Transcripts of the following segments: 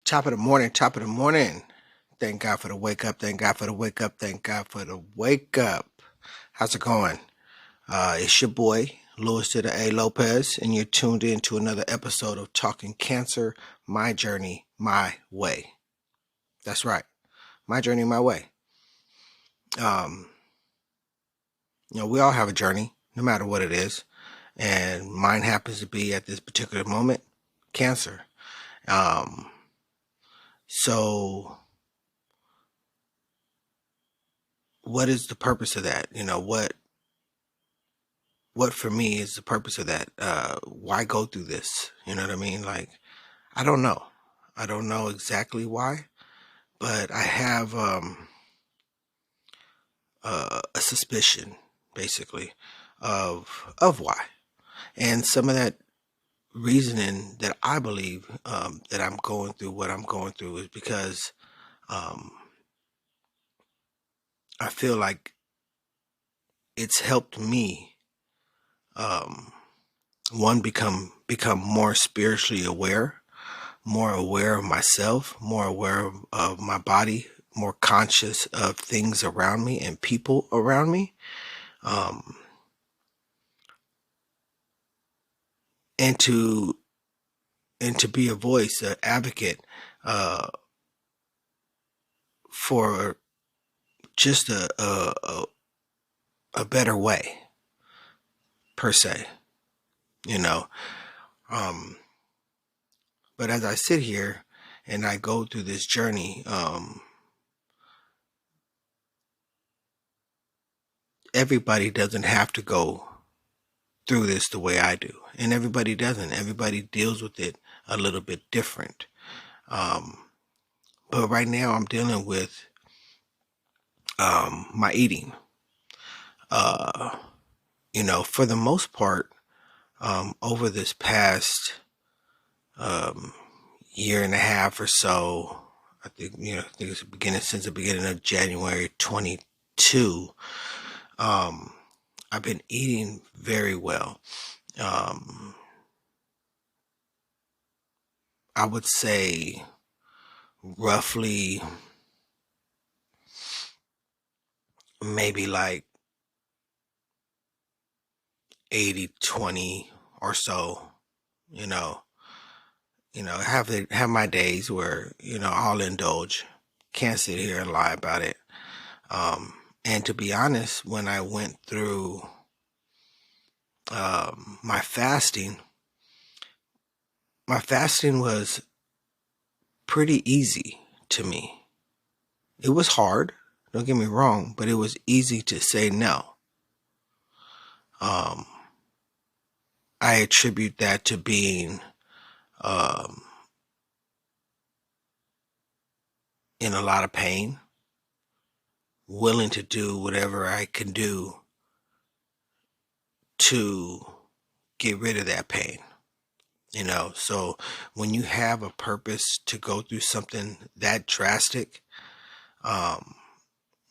Top of the morning, top of the morning. Thank God for the wake up. Thank God for the wake up. Thank God for the wake up. How's it going? It's your boy, Louis to the A. Lopez, and you're tuned in to another episode of Talking Cancer, My Journey, My Way. That's right. My journey, my way. Um, we all have a journey, no matter what it is. And mine happens to be at this particular moment, cancer. Um, so what is the purpose of that? What for me is the purpose of that? Why go through this? You know what I mean? Like, I don't know. I don't know exactly why, but I have a suspicion, basically, of why. And some of that reasoning that I believe that I'm going through what I'm going through is because um, I feel like it's helped me um, one become more spiritually aware, more aware of myself, more aware of my body, more conscious of things around me and people around me, um, and to be a voice, an advocate uh, for just a better way, per se, you know. Um, but as I sit here and I go through this journey, everybody doesn't have to go through this the way I do. And everybody doesn't. Everybody deals with it a little bit different. Um, but right now I'm dealing with my eating. Uh, for the most part, over this past um, year and a half or so, I think it's since the beginning of January 22. I've been eating very well. Um, I would say roughly maybe like 80-20 or so, you know, have my days where, I'll indulge. Can't sit here and lie about it. And to be honest, when I went through my fasting was pretty easy to me. It was hard, don't get me wrong, but it was easy to say no. Um, I attribute that to being um, in a lot of pain, willing to do whatever I can do to get rid of that pain. So when you have a purpose to go through something that drastic, um,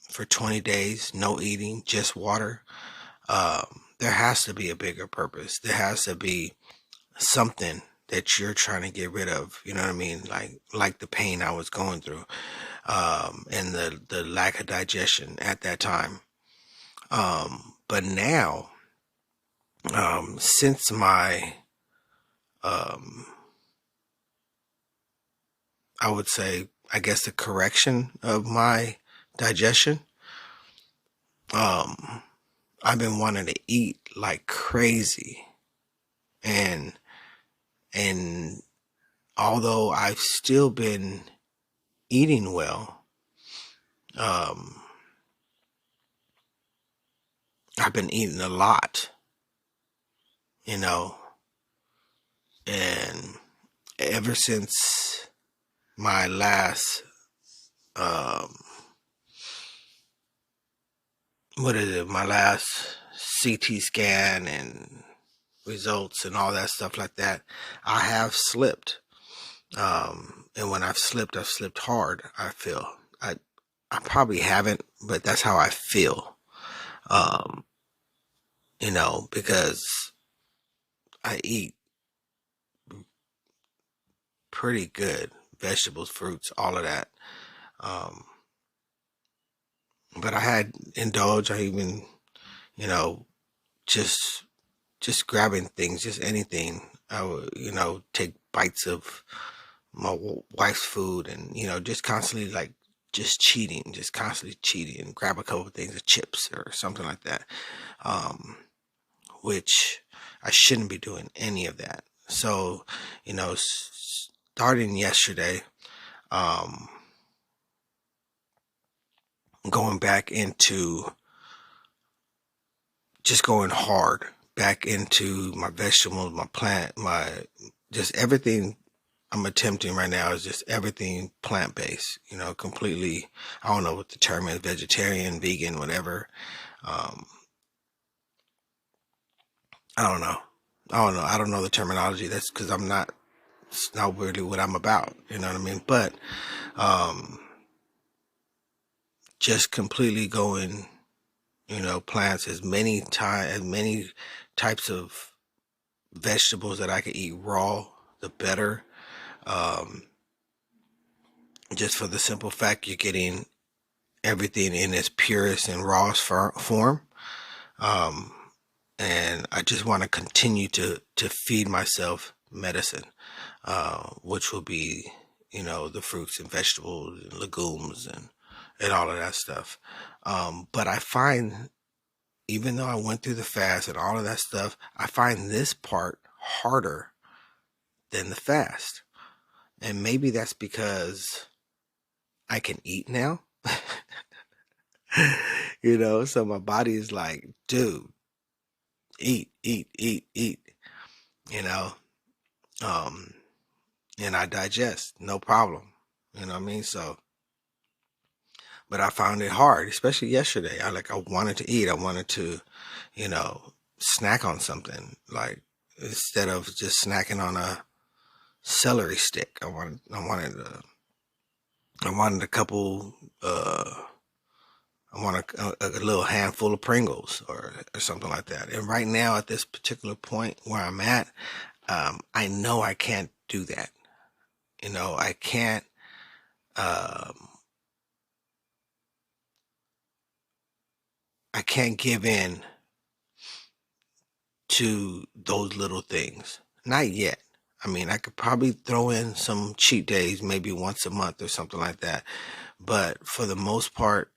for 20 days, no eating, just water, there has to be a bigger purpose. There has to be something that you're trying to get rid of. You know what I mean? Like the pain I was going through, and the lack of digestion at that time. But now, since my, um, I would say, I guess the correction of my digestion, um, I've been wanting to eat like crazy. And, and although I've still been eating well, um, I've been eating a lot, you know, and ever since my last, um, my last CT scan and results and all that stuff like that, I have slipped. And when I've slipped hard, I feel. I probably haven't, but that's how I feel. Um, because I eat pretty good, vegetables, fruits, all of that. Um, but I had indulged. I even, you know, just just grabbing things, just anything. I would, take bites of my wife's food, and just constantly like just cheating, just constantly cheating. Grab a couple of things of chips or something like that, um, which I shouldn't be doing any of that. So, starting yesterday, um, going back into just going hard back into my vegetables, my plant, my just everything I'm attempting right now is just everything plant based, completely. I don't know what the term is, vegetarian, vegan, whatever. Um, I don't know. I don't know the terminology. That's because it's not really what I'm about. You know what I mean? But, um, just completely going, plants as many types of vegetables that I could eat raw, the better. Um, just for the simple fact you're getting everything in its purest and rawest form. Um, and I just want to continue to feed myself medicine, which will be, the fruits and vegetables and legumes and all of that stuff. But I find, even though I went through the fast and all of that stuff, I find this part harder than the fast. And maybe that's because I can eat now. So my body is like, dude, eat, eat, eat, eat, you know, um, and I digest, no problem. You know what I mean? So, but I found it hard, especially yesterday. I wanted to eat. I wanted to, snack on something, like, instead of just snacking on a celery stick. I wanted a couple, I want a little handful of Pringles or something like that. And right now, at this particular point where I'm at, I know I can't do that. I can't, um, I can't give in to those little things. Not yet. I mean, I could probably throw in some cheat days, maybe once a month or something like that. But for the most part,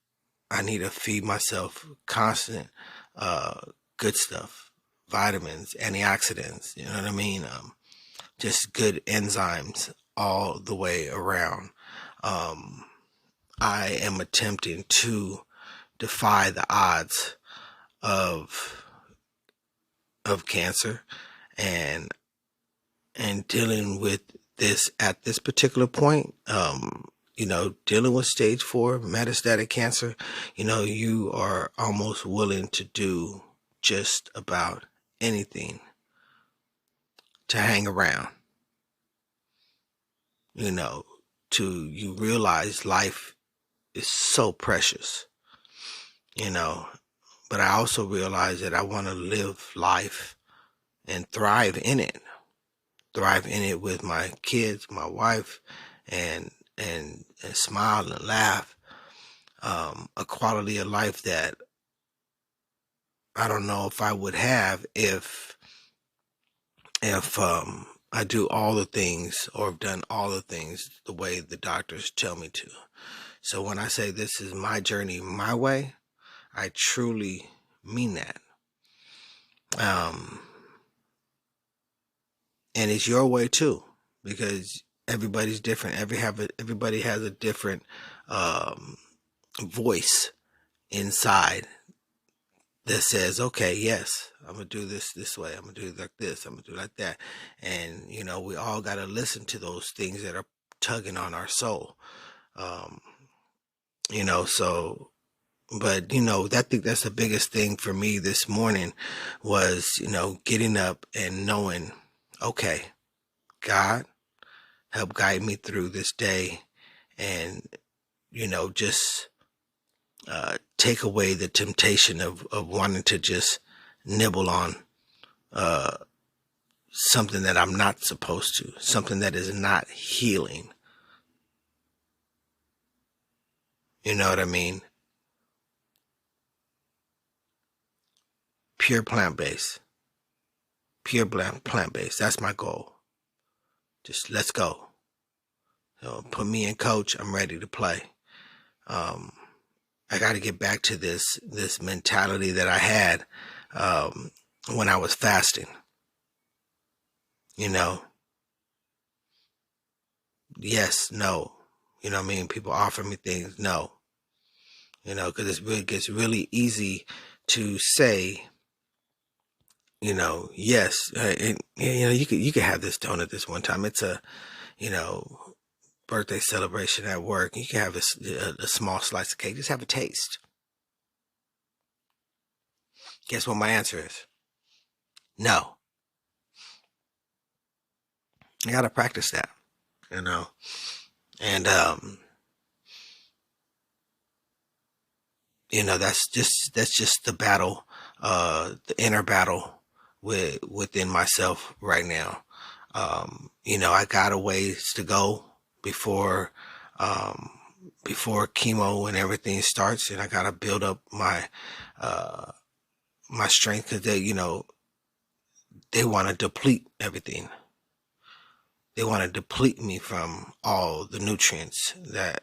I need to feed myself constant, uh, good stuff, vitamins, antioxidants, you know what I mean? Just good enzymes all the way around. Um, I am attempting to defy the odds of cancer, and dealing with this at this particular point. Dealing with stage 4 metastatic cancer, you are almost willing to do just about anything to hang around, you know, to you realize life is so precious, you know. But I also realize that I want to live life and thrive in it with my kids, my wife, and smile and laugh. A quality of life that I don't know if I would have if I do all the things or have done all the things the way the doctors tell me to. So when I say this is my journey, my way, I truly mean that. Um, and it's your way too, because everybody's different. Everybody has a different um, voice inside that says, okay, yes, I'm gonna do this way. I'm gonna do it like this. I'm gonna do it like that. And we all gotta listen to those things that are tugging on our soul. Um, so, but I think that's the biggest thing for me this morning was getting up and knowing, okay, God, help guide me through this day, and just take away the temptation of wanting to just nibble on uh, something that I'm not supposed to, something that is not healing, You know what I mean? Pure plant-based. Pure plant-based. That's my goal. Just let's go. Put me in coach. I'm ready to play. Um, I got to get back to this mentality that I had when I was fasting. You know, yes, no. You know what I mean? People offer me things, no. You know, because it gets really easy to say, you know, yes. And, you know, you could have this donut this one time. It's a, you know, birthday celebration at work. You can have a small slice of cake. Just have a taste. Guess what my answer is? No. You got to practice that, you know. And you know, that's just the battle, the inner battle within myself right now. You know, I got a ways to go before um, before chemo and everything starts, and I gotta build up uh, my strength because you know, they want to deplete everything. They want to deplete me from all the nutrients that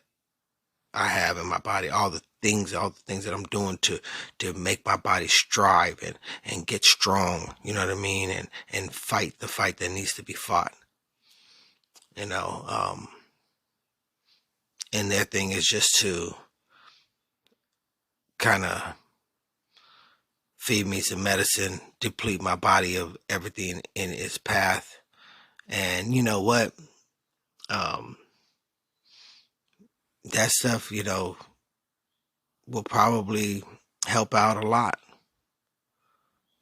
I have in my body, all the things that I'm doing to make my body strive and get strong, you know what I mean, and fight the fight that needs to be fought, you know. And their thing is just to kind of feed me some medicine, deplete my body of everything in its path. And you know what? Um, that stuff, you know, will probably help out a lot.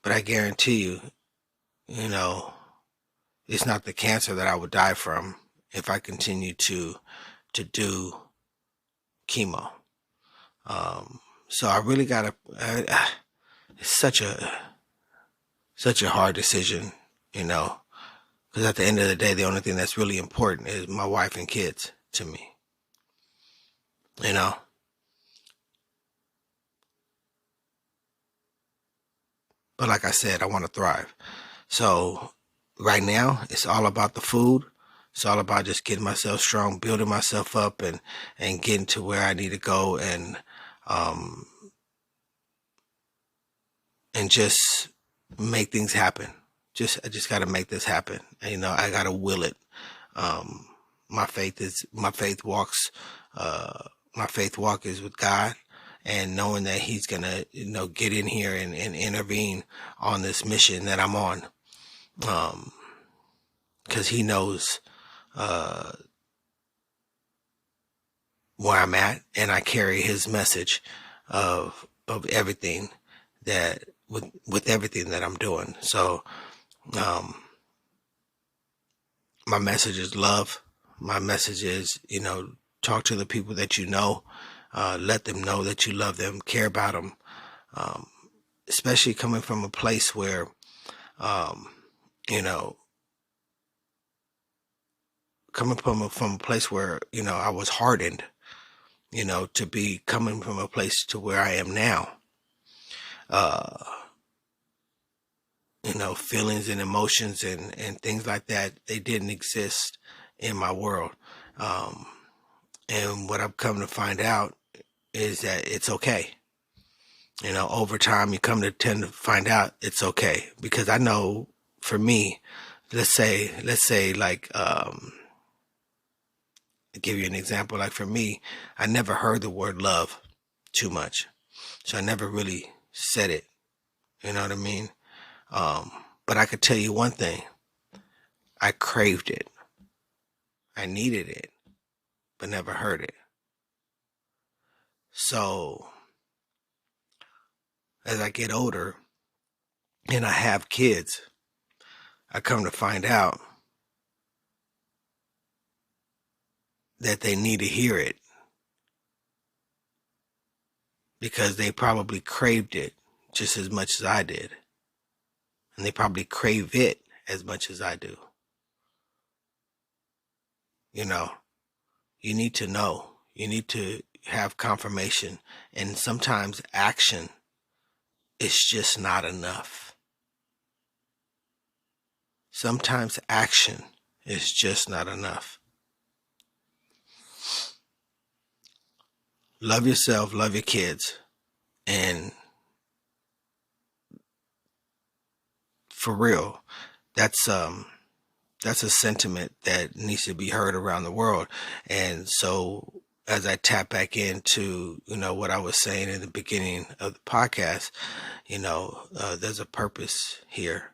But I guarantee you, you know, it's not the cancer that I would die from if I continue to do chemo. So I really gotta. It's such a hard decision, you know, because at the end of the day, the only thing that's really important is my wife and kids to me, you know. But like I said, I want to thrive. So right now, it's all about the food. It's all about just getting myself strong, building myself up, and getting to where I need to go, um, and just make things happen. I just got to make this happen. And, you know, I got to will it. Um, my faith walks, uh, my faith walk is with God, and knowing that He's gonna, you know, get in here and intervene on this mission that I'm on. Because He knows, uh, where I'm at, and I carry His message of everything that with everything that I'm doing. So um, my message is love. My message is, you know, talk to the people that you know, let them know that you love them, care about them, um, especially coming from a place where, um, you know, coming from a place where, you know, I was hardened, you know, to be coming from a place to where I am now. Uh, you know, feelings and emotions and things like that, they didn't exist in my world. Um, and what I've come to find out is that it's okay. You know, over time, you come to tend to find out it's okay, because I know for me, let's say like, to give you an example, like for me, I never heard the word love too much. So I never really said it. You know what I mean? Um, but I could tell you one thing. I craved it. I needed it, but never heard it. So as I get older and I have kids, I come to find out that they need to hear it, because they probably craved it just as much as I did. And they probably crave it as much as I do. You know, you need to know. You need to, have confirmation, and sometimes action is just not enough. Sometimes action is just not enough. Love yourself, love your kids, and for real, that's a sentiment that needs to be heard around the world. And so as I tap back into, what I was saying in the beginning of the podcast, there's a purpose here.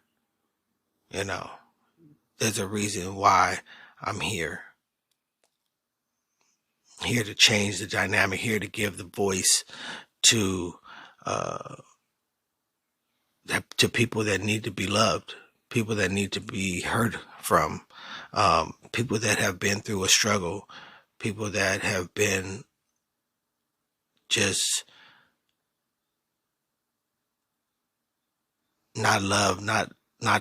There's a reason why I'm here. Here to change the dynamic, here to give the voice to people that need to be loved, people that need to be heard from, people that have been through a struggle, people that have been just not loved, not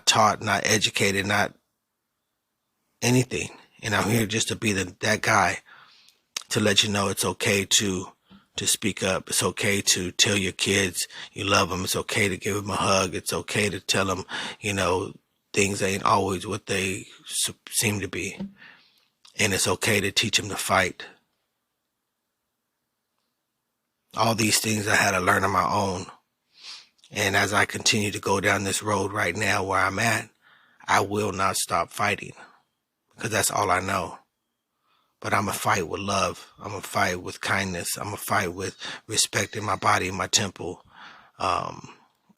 taught, not educated, not anything. And I'm here just to be that guy to let you know it's okay to speak up. It's okay to tell your kids you love them. It's okay to give them a hug. It's okay to tell them, things ain't always what they seem to be. And it's okay to teach them to fight. All these things I had to learn on my own. And as I continue to go down this road right now where I'm at, I will not stop fighting, because that's all I know. But I'm going to fight with love. I'm going to fight with kindness. I'm going to fight with respecting my body and my temple. And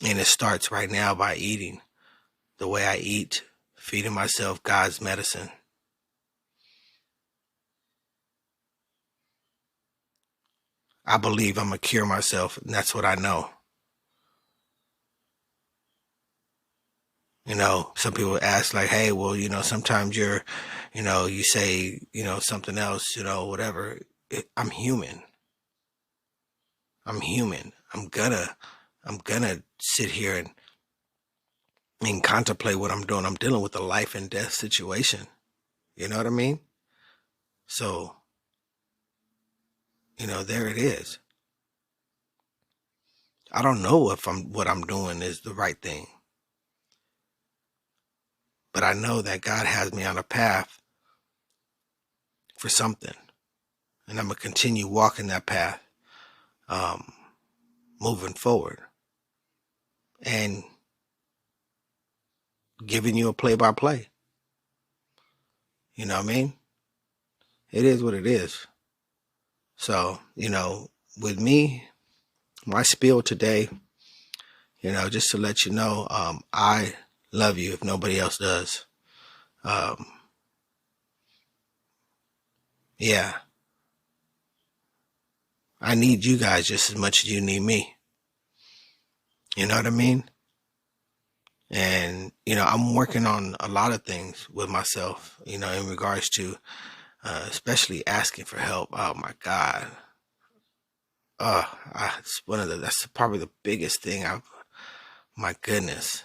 it starts right now by eating the way I eat, feeding myself God's medicine. I believe I'm going to cure myself, and that's what I know. Some people ask like, hey, well, sometimes you say, something else, whatever. I'm human. I'm human. I'm gonna sit here and contemplate what I'm doing. I'm dealing with a life and death situation. You know what I mean? So, there it is. I don't know if what I'm doing is the right thing. But I know that God has me on a path for something. And I'm going to continue walking that path, moving forward. And giving you a play-by-play. You know what I mean? It is what it is. So, with me, my spiel today, just to let you know, I love you if nobody else does. Yeah. I need you guys just as much as you need me. You know what I mean? And, I'm working on a lot of things with myself, in regards to, especially asking for help. Oh my God. That's probably the biggest thing my goodness,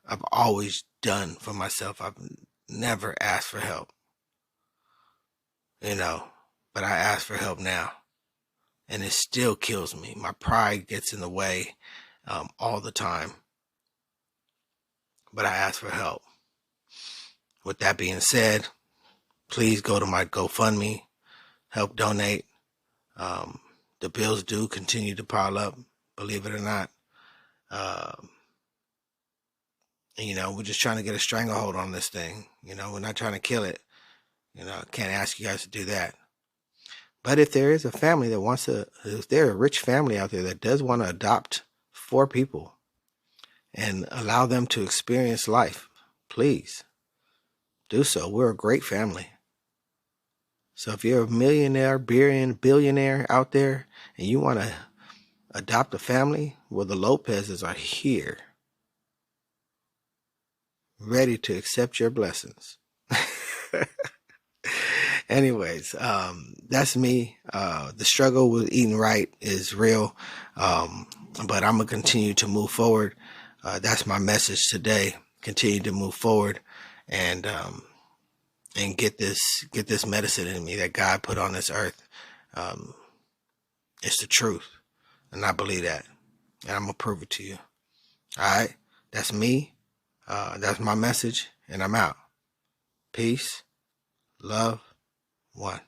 I've always done for myself. I've never asked for help, but I ask for help now, and it still kills me. My pride gets in the way, all the time, but I ask for help. With that being said, please go to my GoFundMe, help donate. The bills do continue to pile up, believe it or not. We're just trying to get a stranglehold on this thing. We're not trying to kill it. I can't ask you guys to do that. But if there is a family that if there's a rich family out there that does want to adopt 4 people and allow them to experience life, please do so. We're a great family. So if you're a millionaire, billionaire out there and you want to adopt a family, well, the Lopez's are here, ready to accept your blessings. Anyways, that's me. The struggle with eating right is real, but I'm gonna continue to move forward. That's my message today. Continue to move forward, and get this medicine in me that God put on this earth. It's the truth. And I believe that. And I'm going to prove it to you. All right? That's me. That's my message. And I'm out. Peace. Love. One.